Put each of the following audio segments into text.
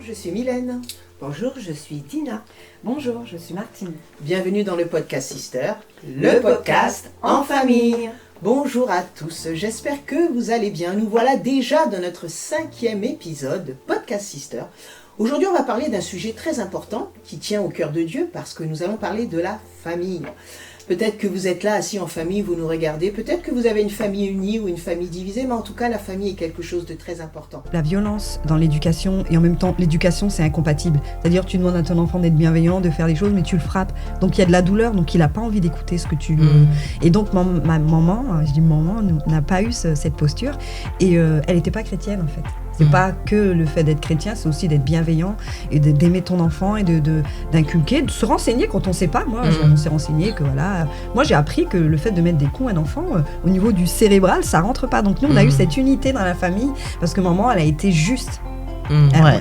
je suis Mylène. Bonjour, je suis Dina. Bonjour, je suis Martine. Bienvenue dans le podcast Sister, le podcast en famille. Bonjour à tous, j'espère que vous allez bien. Nous voilà déjà dans notre 5e épisode de Podcast Sister. Aujourd'hui, on va parler d'un sujet très important qui tient au cœur de Dieu parce que nous allons parler de la famille. Peut-être que vous êtes là assis en famille, vous nous regardez, peut-être que vous avez une famille unie ou une famille divisée, mais en tout cas, la famille est quelque chose de très important. La violence dans l'éducation, et en même temps, l'éducation, c'est incompatible. C'est-à-dire, tu demandes à ton enfant d'être bienveillant, de faire des choses, mais tu le frappes. Donc, il y a de la douleur, donc il n'a pas envie d'écouter ce que tu... Et donc, ma maman, je dis maman, n'a pas eu cette posture, et elle n'était pas chrétienne, en fait. C'est pas que le fait d'être chrétien, c'est aussi d'être bienveillant et d'aimer ton enfant et d'inculquer, de se renseigner quand on sait pas. Moi, on s'est renseigné que voilà. Moi, j'ai appris que le fait de mettre des coups à un enfant, au niveau du cérébral, ça rentre pas. Donc nous, on a eu cette unité dans la famille parce que maman, elle a été juste.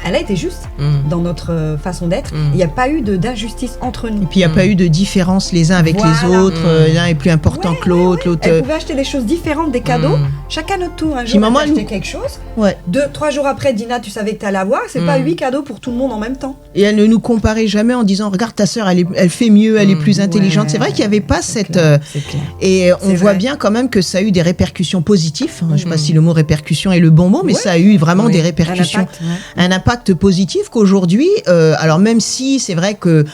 Elle a été juste dans notre façon d'être. Il n'y a pas eu d'injustice entre nous. Et puis il n'y a pas eu de différence les uns avec les autres. L'un est plus important que l'autre. L'autre. Elle pouvait acheter des choses différentes, des cadeaux. Chacun notre tour. Un jour, elle achetait quelque chose. 2-3 jours après, Dina, tu savais que tu allais avoir. C'est pas 8 cadeaux pour tout le monde en même temps. Et elle ne nous comparait jamais en disant regarde ta sœur, elle fait mieux, elle est plus intelligente. C'est vrai qu'il n'y avait pas cette. Clair. Et on voit bien quand même que ça a eu des répercussions positives. Je ne sais pas si le mot répercussion est le bon mot, mais ça a eu vraiment des répercussions. Un impact positif qu'aujourd'hui, alors même si c'est vrai que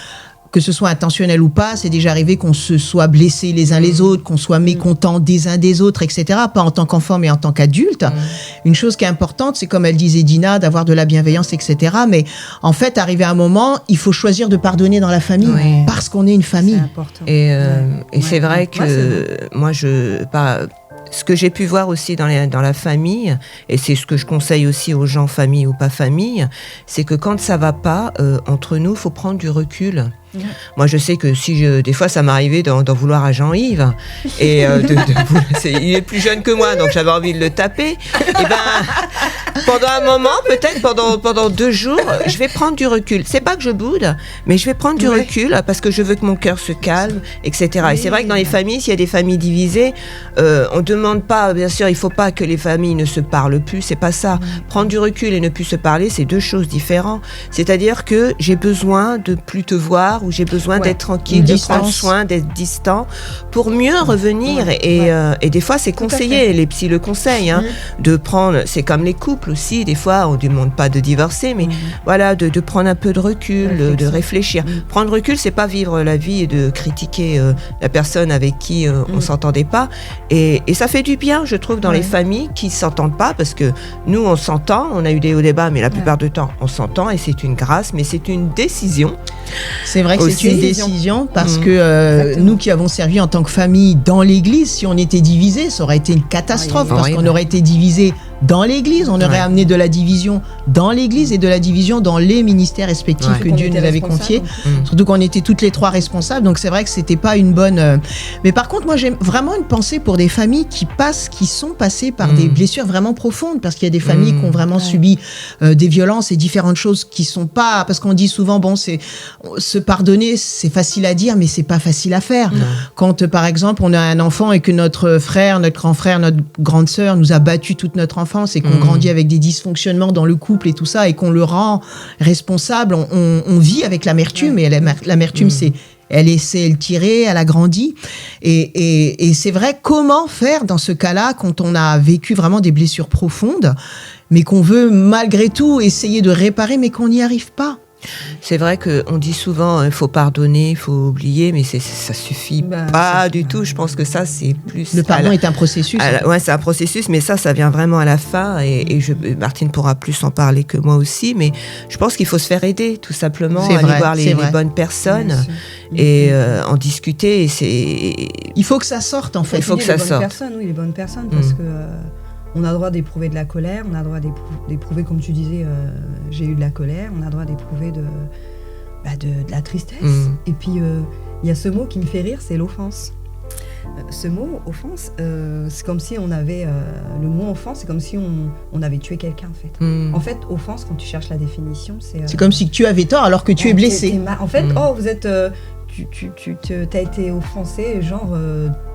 ce soit intentionnel ou pas, c'est déjà arrivé qu'on se soit blessés les uns les autres, qu'on soit mécontents des uns des autres, etc. Pas en tant qu'enfant, mais en tant qu'adulte. Une chose qui est importante, c'est comme elle disait Dina, d'avoir de la bienveillance, etc. Mais en fait, arrivé à un moment, il faut choisir de pardonner dans la famille parce qu'on est une famille. C'est important. Et c'est vrai que moi, ce que j'ai pu voir aussi dans la famille, et c'est ce que je conseille aussi aux gens, famille ou pas famille, c'est que quand ça va pas, entre nous, il faut prendre du recul. Moi, je sais que des fois, ça m'arrivait d'en vouloir à Jean-Yves, et il est plus jeune que moi, donc j'avais envie de le taper. Et pendant un moment, peut-être pendant 2 jours, je vais prendre du recul. C'est pas que je boude, mais je vais prendre du recul parce que je veux que mon cœur se calme, etc. Et c'est vrai que dans les familles, s'il y a des familles divisées, on demande pas, bien sûr, il faut pas que les familles ne se parlent plus. C'est pas ça. Prendre du recul et ne plus se parler, c'est 2 choses différentes. C'est-à-dire que j'ai besoin de plus te voir, où j'ai besoin d'être tranquille, de prendre soin, d'être distant, pour mieux revenir. Et des fois, c'est conseillé, les psys le conseillent, de prendre, c'est comme les couples aussi, des fois, on ne demande pas de divorcer, mais voilà, de prendre un peu de recul, de réfléchir. Prendre recul, c'est pas vivre la vie et de critiquer la personne avec qui on ne s'entendait pas. Et ça fait du bien, je trouve, dans les familles qui ne s'entendent pas, parce que nous, on s'entend, on a eu des hauts débats, mais la plupart du temps, on s'entend, et c'est une grâce, mais c'est une décision. C'est vrai que c'est une décision parce que nous qui avons servi en tant que famille dans l'église, si on était divisés, ça aurait été une catastrophe parce qu'on aurait été divisés dans l'église, on aurait amené de la division dans l'église et de la division dans les ministères respectifs que Dieu nous avait confiés. Surtout qu'on était toutes les 3 responsables, donc c'est vrai que c'était pas une bonne... Mais par contre, moi j'ai vraiment une pensée pour des familles qui sont passées par des blessures vraiment profondes, parce qu'il y a des familles qui ont vraiment subi des violences et différentes choses qui sont pas... Parce qu'on dit souvent, c'est se pardonner, c'est facile à dire, mais c'est pas facile à faire. Quand, par exemple, on a un enfant et que notre frère, notre grand frère, notre grande sœur nous a battu toute notre enfance et qu'on grandit avec des dysfonctionnements dans le couple et tout ça, et qu'on le rend responsable, on vit avec l'amertume, et l'amertume, elle essaie de le tirer, elle a grandi. Et c'est vrai, comment faire dans ce cas-là, quand on a vécu vraiment des blessures profondes, mais qu'on veut malgré tout essayer de réparer, mais qu'on n'y arrive pas? C'est vrai qu'on dit souvent il faut pardonner, il faut oublier, mais ça suffit pas du tout. Je pense que ça, c'est plus... Le pardon est un processus. Oui, c'est un processus, mais ça vient vraiment à la fin. Et Martine pourra plus en parler que moi aussi, mais je pense qu'il faut se faire aider, tout simplement, aller voir les bonnes personnes et en discuter. Il faut que ça sorte, en fait. Il faut que ça sorte. Les bonnes personnes, parce que... On a le droit d'éprouver de la colère, on a le droit d'éprouver, comme tu disais, j'ai eu de la colère, on a le droit d'éprouver de la tristesse. Et puis, il y a ce mot qui me fait rire, c'est l'offense. Ce mot, offense, c'est comme si on avait... le mot offense, c'est comme si on avait tué quelqu'un, en fait. En fait, offense, quand tu cherches la définition, c'est... c'est comme si tu avais tort alors que tu es blessé. En fait, vous êtes... t'as été offensé, genre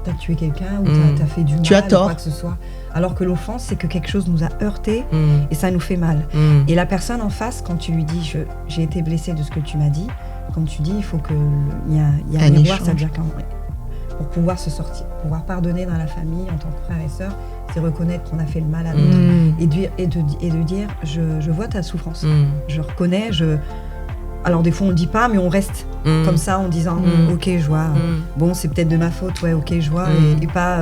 t'as tué quelqu'un ou t'as fait du mal, tu as tort. Ou quoi que ce soit. Alors que l'offense, c'est que quelque chose nous a heurté et ça nous fait mal. Et la personne en face, quand tu lui dis j'ai été blessée de ce que tu m'as dit, comme tu dis, il faut qu'il y a un miroir, ça devient quand même. Pour pouvoir se sortir, pouvoir pardonner dans la famille en tant que frère et sœur, c'est reconnaître qu'on a fait le mal à l'autre et de dire je vois ta souffrance, je reconnais, alors des fois on le dit pas mais on reste comme ça en disant ok je vois, bon c'est peut-être de ma faute, ouais ok je vois et pas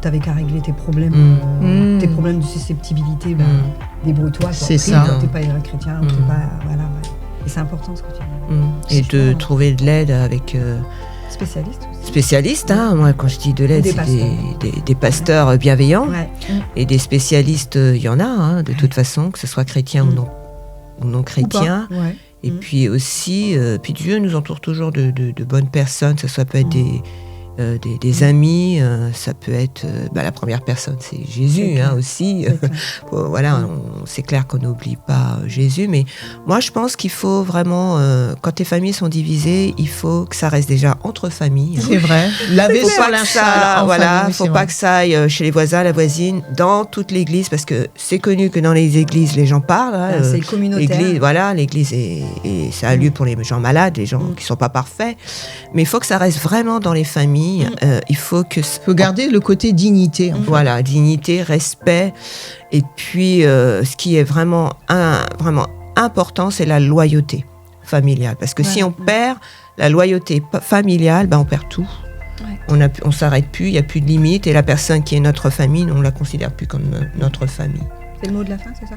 t'avais qu'à régler tes problèmes de susceptibilité, débrouille-toi, c'est ça. T'es pas un chrétien, t'es pas voilà ouais. Et c'est important ce que tu dis. Et de trouver de l'aide avec spécialistes, hein. Moi quand je dis de l'aide, c'est des pasteurs bienveillants et des spécialistes, il y en a hein, de toute façon, que ce soit chrétien ou non chrétien. Et puis aussi, puis Dieu nous entoure toujours de bonnes personnes, ça peut être des amis, ça peut être la première personne, c'est Jésus hein, aussi. Voilà, c'est clair qu'on n'oublie pas Jésus, mais moi je pense qu'il faut vraiment, quand les familles sont divisées, il faut que ça reste déjà entre familles. C'est vrai. Laver sur l'instal. Voilà, faut pas que ça aille chez les voisins, la voisine, dans toute l'église, parce que c'est connu que dans les églises les gens parlent. Hein, c'est communautaire. L'église et ça a lieu pour les gens malades, les gens qui sont pas parfaits, mais il faut que ça reste vraiment dans les familles. Il faut garder le côté dignité. Voilà, dignité, respect. Et puis, ce qui est vraiment important, c'est la loyauté familiale. Parce que si on perd la loyauté familiale, on perd tout. On s'arrête plus, il n'y a plus de limite. Et la personne qui est notre famille, on ne la considère plus comme notre famille. C'est le mot de la fin, c'est ça?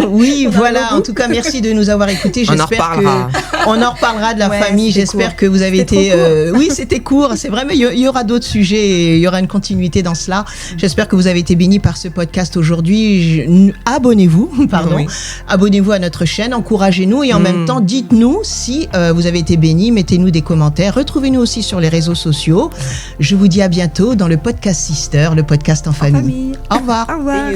Oui, voilà. En tout cas, merci de nous avoir écoutés. On en reparlera de la famille. J'espère que vous avez été... oui, c'était court. C'est vrai, mais il y aura d'autres sujets et il y aura une continuité dans cela. J'espère que vous avez été bénis par ce podcast aujourd'hui. Abonnez-vous, Abonnez-vous à notre chaîne, encouragez-nous et en même temps, dites-nous si vous avez été bénis. Mettez-nous des commentaires. Retrouvez-nous aussi sur les réseaux sociaux. Je vous dis à bientôt dans le podcast Sister, le podcast en famille. Au revoir. Au revoir.